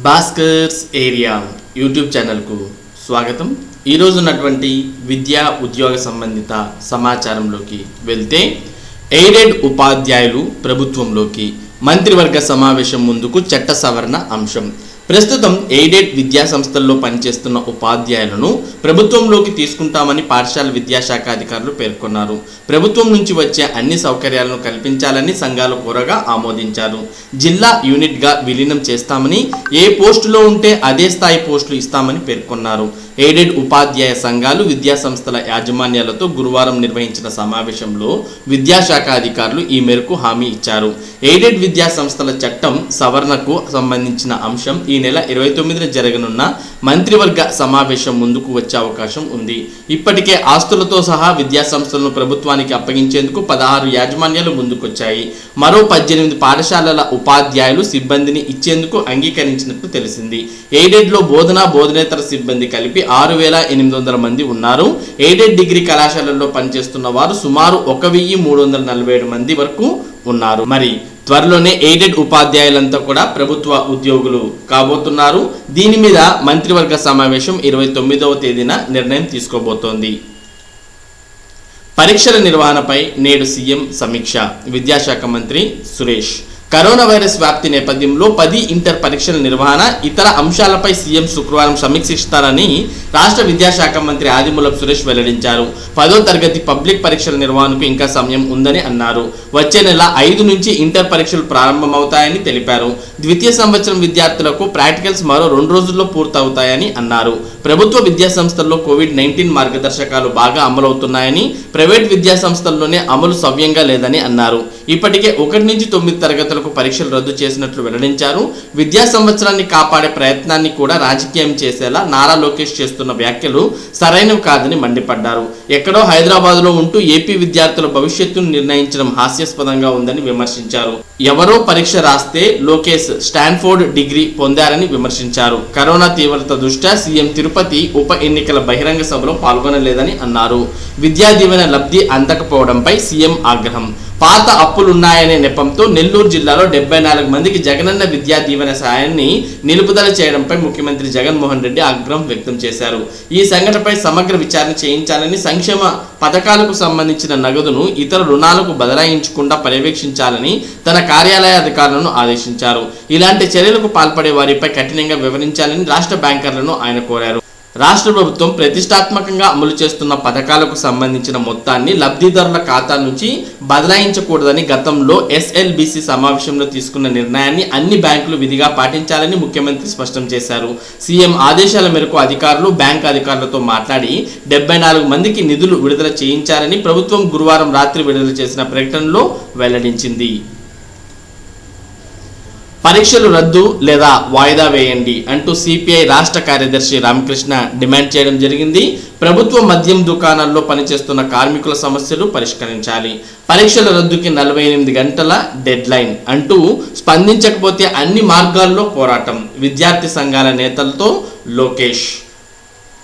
Bhaskar's area YouTube ఛానల్కు స్వాగతం. ఈరోజు ఉన్నటువంటి విద్యా ఉద్యోగ సంబంధిత సమాచారంలోకి వెళ్తే, ఎయిడెడ్ ఉపాధ్యాయులు ప్రభుత్వంలోకి మంత్రివర్గ సమావేశం ముందుకు చట్ట సవరణ అంశం. ప్రస్తుతం ఎయిడెడ్ విద్యా సంస్థల్లో పనిచేస్తున్న ఉపాధ్యాయులను ప్రభుత్వంలోకి తీసుకుంటామని పాఠశాల విద్యాశాఖ అధికారులు పేర్కొన్నారు. ప్రభుత్వం నుంచి వచ్చే అన్ని సౌకర్యాలను కల్పించాలని సంఘాలు కోరగా ఆమోదించారు. జిల్లా యూనిట్గా విలీనం చేస్తామని, ఏ పోస్టులో ఉంటే అదే స్థాయి పోస్టులు ఇస్తామని పేర్కొన్నారు. ఎయిడెడ్ ఉపాధ్యాయ సంఘాలు విద్యా సంస్థల యాజమాన్యాలతో గురువారం నిర్వహించిన సమావేశంలో విద్యాశాఖ అధికారులు ఈ మేరకు హామీ ఇచ్చారు. ఎయిడెడ్ విద్యా సంస్థల చట్టం సవరణకు సంబంధించిన అంశం ఈ నెల 29న జరగనున్న మంత్రివర్గ సమావేశం ముందుకు వచ్చే అవకాశం ఉంది. ఇప్పటికే ఆస్తులతో సహా విద్యా సంస్థలను ప్రభుత్వానికి అప్పగించేందుకు 16 యాజమాన్యాలు ముందుకొచ్చాయి. మరో 18 పాఠశాలల ఉపాధ్యాయులు సిబ్బందిని ఇచ్చేందుకు అంగీకరించినట్లు తెలిసింది. ఎయిడెడ్లో బోధనేతర సిబ్బంది కలిపి 6,800 మంది ఉన్నారు. ఎయిడెడ్ డిగ్రీ కళాశాలల్లో పనిచేస్తున్న వారు సుమారు 1,347 మంది వరకు ఉన్నారు. మరి త్వరలోనే ఎయిడెడ్ ఉపాధ్యాయులంతా కూడా ప్రభుత్వ ఉద్యోగులు కాబోతున్నారు. దీని మీద మంత్రివర్గ సమావేశం 29వ తేదీన నిర్ణయం తీసుకోబోతోంది. పరీక్షల నిర్వహణపై నేడు సీఎం సమీక్ష. విద్యాశాఖ మంత్రి సురేష్. కరోనా వైరస్ వ్యాప్తి నేపథ్యంలో 10 ఇంటర్ పరీక్షల నిర్వహణ, ఇతర అంశాలపై సీఎం శుక్రవారం సమీక్షిస్తారని రాష్ట్ర విద్యాశాఖ మంత్రి ఆదిమూలపు సురేష్ వెల్లడించారు. 10వ తరగతి పబ్లిక్ పరీక్షల నిర్వహణకు ఇంకా సమయం ఉందని అన్నారు. వచ్చే నెల 5 నుంచి ఇంటర్ పరీక్షలు ప్రారంభమవుతాయని తెలిపారు. ద్వితీయ సంవత్సరం విద్యార్థులకు ప్రాక్టికల్స్ మరో 2 రోజుల్లో పూర్తవుతాయని అన్నారు. ప్రభుత్వ విద్యా సంస్థల్లో కోవిడ్-19 మార్గదర్శకాలు బాగా అమలవుతున్నాయని, ప్రైవేట్ విద్యా సంస్థల్లోనే అమలు సవ్యంగా లేదని అన్నారు. ఇప్పటికే 1 నుంచి 9 తరగతులకు పరీక్షలు రద్దు చేసినట్లు వెల్లడించారు. విద్యా సంవత్సరాన్ని కాపాడే ప్రయత్నాన్ని కూడా రాజకీయం చేసేలా నారా లోకేష్ చేస్తున్న వ్యాఖ్యలు సరైనవి కాదని మండిపడ్డారు. ఎక్కడో హైదరాబాద్లో ఉంటూ ఏపీ విద్యార్థుల భవిష్యత్తును నిర్ణయించడం హాస్యాస్పదంగా ఉందని విమర్శించారు. ఎవరో పరీక్ష రాస్తే లోకేష్ స్టాన్ఫోర్డ్ డిగ్రీ పొందారని విమర్శించారు. కరోనా తీవ్రత దృష్ట్యా సీఎం తిరుపతి ఉప ఎన్నికల బహిరంగ సభలో పాల్గొనలేదని అన్నారు. విద్యా దీవెన లబ్ధి అందకపోవడంపై సీఎం ఆగ్రహం. పాత అప్పులున్నాయనే నెపంతో నెల్లూరు జిల్లాలో 74 మందికి జగనన్న విద్యా దీవెన సాయాన్ని నిలుపుదల చేయడంపై ముఖ్యమంత్రి జగన్మోహన్ రెడ్డి ఆగ్రహం వ్యక్తం చేశారు. ఈ సంఘటనపై సమగ్ర విచారణ చేయించాలని, సంక్షేమ పథకాలకు సంబంధించిన నగదును ఇతర రుణాలకు బదలాయించకుండా పర్యవేక్షించాలని తన కార్యాలయ అధికారులను ఆదేశించారు. ఇలాంటి చర్యలకు పాల్పడే వారిపై కఠినంగా వివరించాలని రాష్ట్ర బ్యాంకర్లను ఆయన కోరారు. రాష్ట్ర ప్రభుత్వం ప్రతిష్టాత్మకంగా అమలు చేస్తున్న పథకాలకు సంబంధించిన మొత్తాన్ని లబ్ధిదారుల ఖాతా నుంచి బదలాయించకూడదని గతంలో ఎస్ఎల్బిసి సమావేశంలో తీసుకున్న నిర్ణయాన్ని అన్ని బ్యాంకులు విధిగా పాటించాలని ముఖ్యమంత్రి స్పష్టం చేశారు. సీఎం ఆదేశాల మేరకు అధికారులు బ్యాంకు అధికారులతో మాట్లాడి 74 మందికి నిధులు విడుదల చేయించారని ప్రభుత్వం గురువారం రాత్రి విడుదల చేసిన ప్రకటనలో వెల్లడించింది. పరీక్షలు రద్దు లేదా వాయిదా వేయండి అంటూ సిపిఐ రాష్ట్ర కార్యదర్శి రామకృష్ణ డిమాండ్ చేయడం జరిగింది. ప్రభుత్వ మద్యం దుకాణాల్లో పనిచేస్తున్న కార్మికుల సమస్యలు పరిష్కరించాలి, పరీక్షల రద్దుకి 48 గంటల డెడ్ లైన్ అంటూ స్పందించకపోతే అన్ని మార్గాల్లో పోరాటం. విద్యార్థి సంఘాల నేతలతో లోకేష్.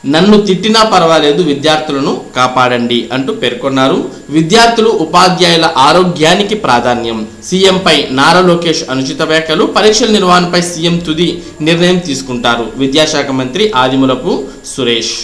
నన్ను తిట్టినా పర్వాలేదు, విద్యార్థులను కాపాడండి అంటూ పేర్కొన్నారు. విద్యార్థులు ఉపాధ్యాయుల ఆరోగ్యానికి ప్రాధాన్యం. సీఎంపై నారా లోకేష్ అనుచిత వ్యాఖ్యలు. పరీక్షల నిర్వహణపై సీఎం తుది నిర్ణయం తీసుకుంటారు. విద్యాశాఖ మంత్రి ఆదిమూలపు సురేష్.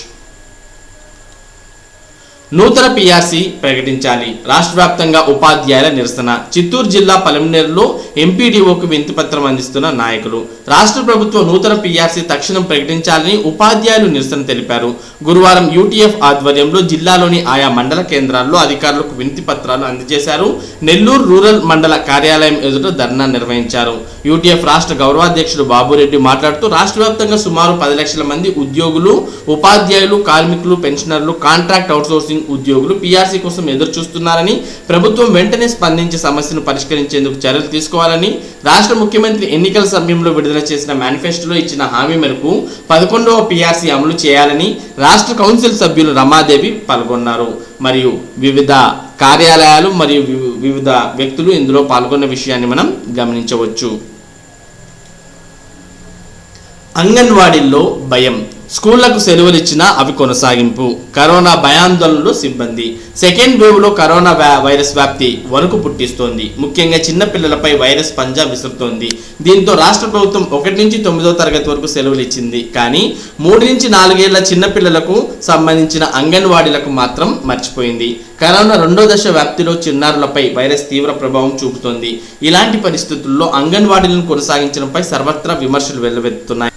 నూతన పిఆర్సీ ప్రకటించాలి, రాష్ట్ర వ్యాప్తంగా ఉపాధ్యాయుల నిరసన. చిత్తూరు జిల్లా పలమనేరులో ఎంపీడీఓకు వినతిపత్రం అందిస్తున్న నాయకులు. రాష్ట్ర ప్రభుత్వం నూతన పిఆర్సీ తక్షణం ప్రకటించాలని ఉపాధ్యాయులు నిరసన తెలిపారు. గురువారం యూటీఎఫ్ ఆధ్వర్యంలో జిల్లాలోని ఆయా మండల కేంద్రాల్లో అధికారులకు వినతి పత్రాలు అందజేశారు. నెల్లూరు రూరల్ మండల కార్యాలయం ఎదుట ధర్నా నిర్వహించారు. యూటీఎఫ్ రాష్ట్ర గౌరవాధ్యక్షుడు బాబురెడ్డి మాట్లాడుతూ రాష్ట్ర వ్యాప్తంగా సుమారు 10 లక్షల మంది ఉద్యోగులు, ఉపాధ్యాయులు, కార్మికులు, పెన్షనర్లు, కాంట్రాక్ట్ అవుట్సోర్సింగ్ ఉద్యోగులు పీఆర్సీ కోసం ఎదురు చూస్తున్నారని, ప్రభుత్వం వెంటనే స్పందించి సమస్యను పరిష్కరించేందుకు చర్యలు తీసుకోవాలని, రాష్ట్ర ముఖ్యమంత్రి ఎన్నికల సమయంలో విడుదల చేసిన మేనిఫెస్టోలో ఇచ్చిన హామీ మేరకు 11వ పీఆర్సీ అమలు చేయాలని రాష్ట్ర కౌన్సిల్ సభ్యులు రమాదేవి పాల్గొన్నారు. మరియు వివిధ కార్యాలయాలు మరియు వివిధ వ్యక్తులు ఇందులో పాల్గొన్న విషయాన్ని మనం గమనించవచ్చు. అంగన్వాడీల్లో భయం. స్కూళ్లకు సెలవులు ఇచ్చినా అవి కొనసాగింపు. కరోనా భయాందోళనలో సిబ్బంది. సెకండ్ వేవ్ లో కరోనా వైరస్ వ్యాప్తి వణుకు పుట్టిస్తోంది. ముఖ్యంగా చిన్న పిల్లలపై వైరస్ పంజా విసురుతోంది. దీంతో రాష్ట్ర ప్రభుత్వం 1 నుంచి 9వ తరగతి వరకు సెలవులు ఇచ్చింది. కానీ 3 నుంచి 4 ఏళ్ల చిన్న పిల్లలకు సంబంధించిన అంగన్వాడీలకు మాత్రం మర్చిపోయింది. కరోనా 2వ దశ వ్యాప్తిలో చిన్నారులపై వైరస్ తీవ్ర ప్రభావం చూపుతోంది. ఇలాంటి పరిస్థితుల్లో అంగన్వాడీలను కొనసాగించడంపై సర్వత్రా విమర్శలు వెల్లువెత్తుతున్నాయి.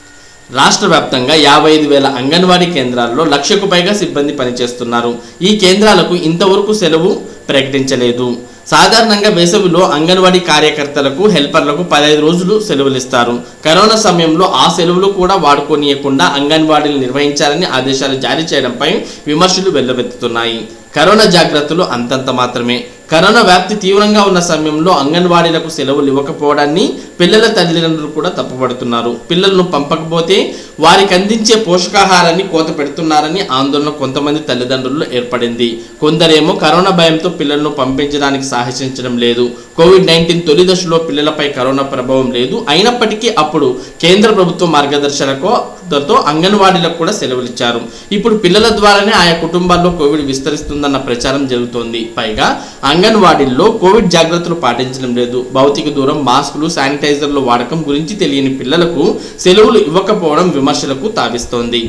రాష్ట్ర వ్యాప్తంగా 55,000 అంగన్వాడీ కేంద్రాల్లో 1,00,000కు పైగా సిబ్బంది పనిచేస్తున్నారు. ఈ కేంద్రాలకు ఇంతవరకు సెలవు ప్రకటించలేదు. సాధారణంగా వేసవిలో అంగన్వాడీ కార్యకర్తలకు, హెల్పర్లకు 15 రోజులు సెలవులు ఇస్తారు. కరోనా సమయంలో ఆ సెలవులు కూడా వాడుకోనియకుండా అంగన్వాడీలు నిర్వహించాలని ఆదేశాలు జారీ చేయడంపై విమర్శలు వెల్లువెత్తుతున్నాయి. కరోనా జాగ్రత్తలు అంతంత మాత్రమే. కరోనా వ్యాప్తి తీవ్రంగా ఉన్న సమయంలో అంగన్వాడీలకు సెలవులు ఇవ్వకపోవడాన్ని పిల్లల తల్లిదండ్రులు కూడా తప్పుపడుతున్నారు. పిల్లలను పంపకపోతే వారికి అందించే పోషకాహారాన్ని కోత పెడుతున్నారని ఆందోళన కొంతమంది తల్లిదండ్రుల్లో ఏర్పడింది. కొందరేమో కరోనా భయంతో పిల్లలను పంపించడానికి సాహసించడం లేదు. కోవిడ్-19 తొలి దశలో పిల్లలపై కరోనా ప్రభావం లేదు. అయినప్పటికీ అప్పుడు కేంద్ర ప్రభుత్వ మార్గదర్శకాలతో అంగన్వాడీలకు కూడా సెలవులు ఇచ్చారు. ఇప్పుడు పిల్లల ద్వారానే ఆయా కుటుంబాల్లో కోవిడ్ విస్తరిస్తుందన్న ప్రచారం జరుగుతోంది. పైగా అంగన్వాడీల్లో కోవిడ్ జాగ్రత్తలు పాటించడం లేదు. భౌతిక దూరం, మాస్కులు, శానిటైజర్ల వాడకం గురించి తెలియని పిల్లలకు సెలవులు ఇవ్వకపోవడం విమర్శలకు తావిస్తోంది.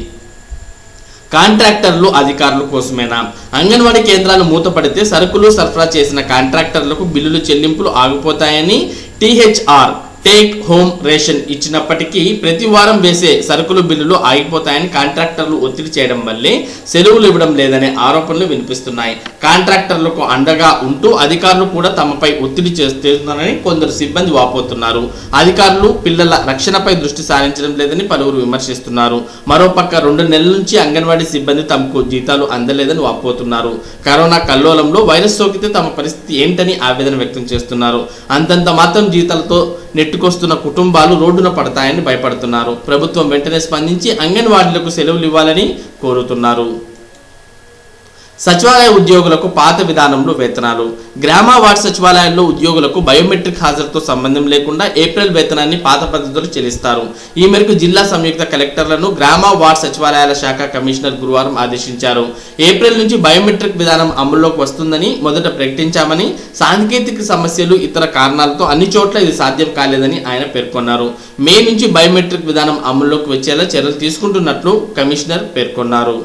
కాంట్రాక్టర్లు అధికారుల కోసమేనా? అంగన్వాడీ కేంద్రాలు మూతపడితే సరుకులు సరఫరా చేసిన కాంట్రాక్టర్లకు బిల్లులు చెల్లింపులు ఆగిపోతాయని THR టేక్ హోమ్ రేషన్ ఇచ్చినప్పటికీ ప్రతి వారం వేసే సరుకులు బిల్లులు ఆగిపోతాయని కాంట్రాక్టర్లు ఒత్తిడి చేయడం వల్లే సెలవులు ఇవ్వడం లేదనే ఆరోపణలు వినిపిస్తున్నాయి. కాంట్రాక్టర్లకు అండగా ఉంటూ అధికారులు కూడా తమపై ఒత్తిడి చేస్తున్నారని కొందరు సిబ్బంది వాపోతున్నారు. అధికారులు పిల్లల రక్షణపై దృష్టి సారించడం లేదని పలువురు విమర్శిస్తున్నారు. మరోపక్క 2 నెలల నుంచి అంగన్వాడీ సిబ్బంది తమకు జీతాలు అందలేదని వాపోతున్నారు. కరోనా కల్లోలంలో వైరస్ సోకితే తమ పరిస్థితి ఏంటని ఆవేదన వ్యక్తం చేస్తున్నారు. అంతంత మాత్రం జీతాలతో నెట్టుకొస్తున్న కుటుంబాలు రోడ్డున పడతాయని భయపడుతున్నారు. ప్రభుత్వం వెంటనే స్పందించి అంగన్వాడీలకు సెలవులు ఇవ్వాలని కోరుతున్నారు. సచివాలయ ఉద్యోగులకు పాత విధానంలో వేతనాలు. గ్రామ వార్డు సచివాలయాల్లో ఉద్యోగులకు బయోమెట్రిక్ హాజరుతో సంబంధం లేకుండా ఏప్రిల్ వేతనాన్ని పాత పద్ధతిలో చెల్లిస్తారు. ఈ మేరకు జిల్లా సంయుక్త కలెక్టర్లను గ్రామ వార్డు సచివాలయాల శాఖ కమిషనర్ గురువారం ఆదేశించారు. ఏప్రిల్ నుంచి బయోమెట్రిక్ విధానం అమల్లోకి వస్తుందని మొదట ప్రకటించామని, సాంకేతిక సమస్యలు, ఇతర కారణాలతో అన్ని చోట్ల ఇది సాధ్యం కాలేదని ఆయన పేర్కొన్నారు. మే నుంచి బయోమెట్రిక్ విధానం అమల్లోకి వచ్చేలా చర్యలు తీసుకుంటున్నట్లు కమిషనర్ పేర్కొన్నారు.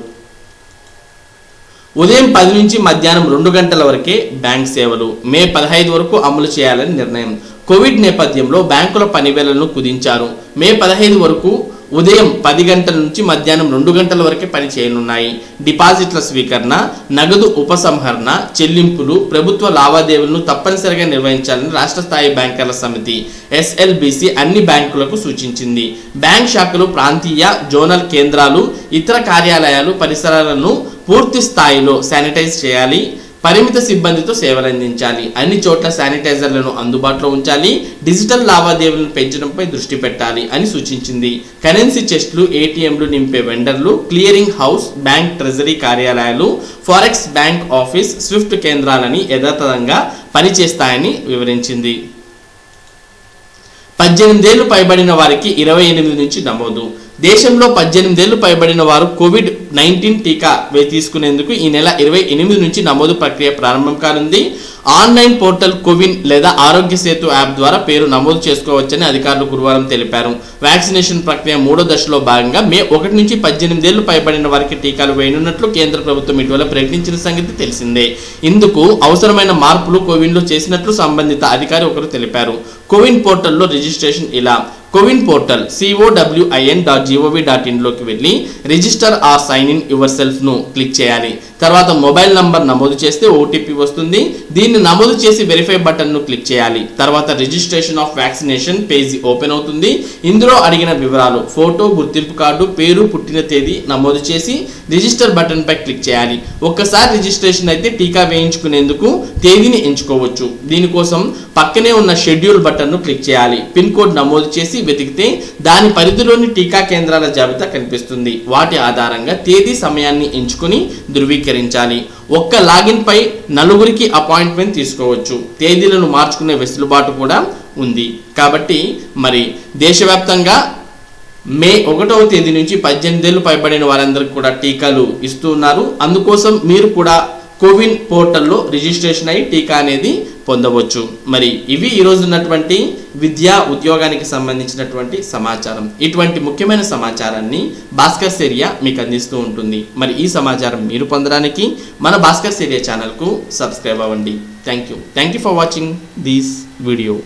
ఉదయం 10 నుంచి మధ్యాహ్నం 2 గంటల వరకే బ్యాంక్ సేవలు మే 15 వరకు అమలు చేయాలని నిర్ణయం. కోవిడ్ నేపథ్యంలో బ్యాంకుల పనివేళలను కుదించారు. మే 15 వరకు ఉదయం 10 గంటల నుంచి మధ్యాహ్నం 2 గంటల వరకే పని చేయనున్నాయి. డిపాజిట్ల స్వీకరణ, నగదు ఉపసంహరణ, చెల్లింపులు, ప్రభుత్వ లావాదేవీలను తప్పనిసరిగా నిర్వహించాలని రాష్ట్ర స్థాయి బ్యాంకర్ల సమితి SLBC అన్ని బ్యాంకులకు సూచించింది. బ్యాంక్ శాఖలు, ప్రాంతీయ, జోనల్ కేంద్రాలు, ఇతర కార్యాలయాలు పరిసరాలను పూర్తి స్థాయిలో శానిటైజ్ చేయాలి. పరిమిత సిబ్బందితో సేవలందించాలి. అన్ని చోట్ల శానిటైజర్లను అందుబాటులో ఉంచాలి. డిజిటల్ లావాదేవీలను పెంచడంపై దృష్టి పెట్టాలి అని సూచించింది. కరెన్సీ చెస్ట్లు, ATMలు నింపే వెండర్లు, క్లియరింగ్ హౌస్, బ్యాంక్ ట్రెజరీ కార్యాలయాలు, ఫారెక్స్ బ్యాంక్ ఆఫీస్, స్విఫ్ట్ కేంద్రాలని యథాతథంగా పనిచేస్తాయని వివరించింది. 18 ఏళ్లు పైబడిన వారికి 28 నుంచి నమోదు. దేశంలో 18 ఏళ్లు పైబడిన వారు కోవిడ్-19 టీకా తీసుకునేందుకు ఈ నెల 28 నుంచి నమోదు ప్రక్రియ ప్రారంభం కానుంది. ఆన్లైన్ పోర్టల్ కోవిన్ లేదా ఆరోగ్య సేతు యాప్ ద్వారా పేరు నమోదు చేసుకోవచ్చని అధికారులు గురువారం తెలిపారు. వ్యాక్సినేషన్ ప్రక్రియ 3వ దశలో భాగంగా మే 1 నుంచి 18 ఏళ్లు పైబడిన వారికి టీకాలు వేయనున్నట్లు కేంద్ర ప్రభుత్వం ఇటీవల ప్రకటించిన సంగతి తెలిసిందే. ఇందుకు అవసరమైన మార్పులు కోవిన్లో చేసినట్లు సంబంధిత అధికారి ఒకరు తెలిపారు. కోవిన్ పోర్టల్లో రిజిస్ట్రేషన్ ఇలా: కోవిన్ పోర్టల్ cowin.gov.in లోకి వెళ్ళి register or sign in yourself ను క్లిక్ చేయాలి. తర్వాత మొబైల్ నంబర్ నమోదు చేస్తే OTP వస్తుంది. దీన్ని నమోదు చేసి వెరిఫై బటన్ ను క్లిక్ చేయాలి. తర్వాత registration of vaccination page open అవుతుంది. ఇందులో అడిగిన వివరాలు, ఫోటో, గుర్తింపు కార్డు, పేరు, పుట్టిన తేదీ నమోదు చేసి రిజిస్టర్ బటన్ పై క్లిక్ చేయాలి. ఒక్కసారి రిజిస్ట్రేషన్ అయితే టీకా వేయించుకునేందుకు తేదీని ఎంచుకోవచ్చు. దీనికోసం పక్కనే ఉన్న షెడ్యూల్ బటన్ ను క్లిక్ చేయాలి. పిన్ కోడ్ నమోదు చేసి వెతికితే దాని పరిధిలోని టీకా కేంద్రాల జాబితా కనిపిస్తుంది. వాటి ఆధారంగా తేదీ, సమయాన్ని ఎంచుకుని ధృవీకరించాలి. ఒక్క లాగిన్ పై 4గురికి అపాయింట్మెంట్ తీసుకోవచ్చు. తేదీలను మార్చుకునే వెసులుబాటు కూడా ఉంది. కాబట్టి మరి దేశవ్యాప్తంగా మే 1వ తేదీ నుంచి 18 ఏళ్లు పైబడిన వారందరికీ కూడా టీకాలు ఇస్తున్నారు. అందుకోసం మీరు కూడా కోవిన్ పోర్టల్లో రిజిస్ట్రేషన్ అయ్యి టీకా అనేది పొందవచ్చు. మరి ఇవి ఈరోజు ఉన్నటువంటి విద్యా ఉద్యోగానికి సంబంధించినటువంటి సమాచారం. ఇటువంటి ముఖ్యమైన సమాచారాన్ని భాస్కర్స్ ఏరియా మీకు అందిస్తూ ఉంటుంది. మరి ఈ సమాచారం మీరు పొందడానికి మన భాస్కర్స్ ఏరియా ఛానల్కు సబ్స్క్రైబ్ అవ్వండి. Thank you for watching this video.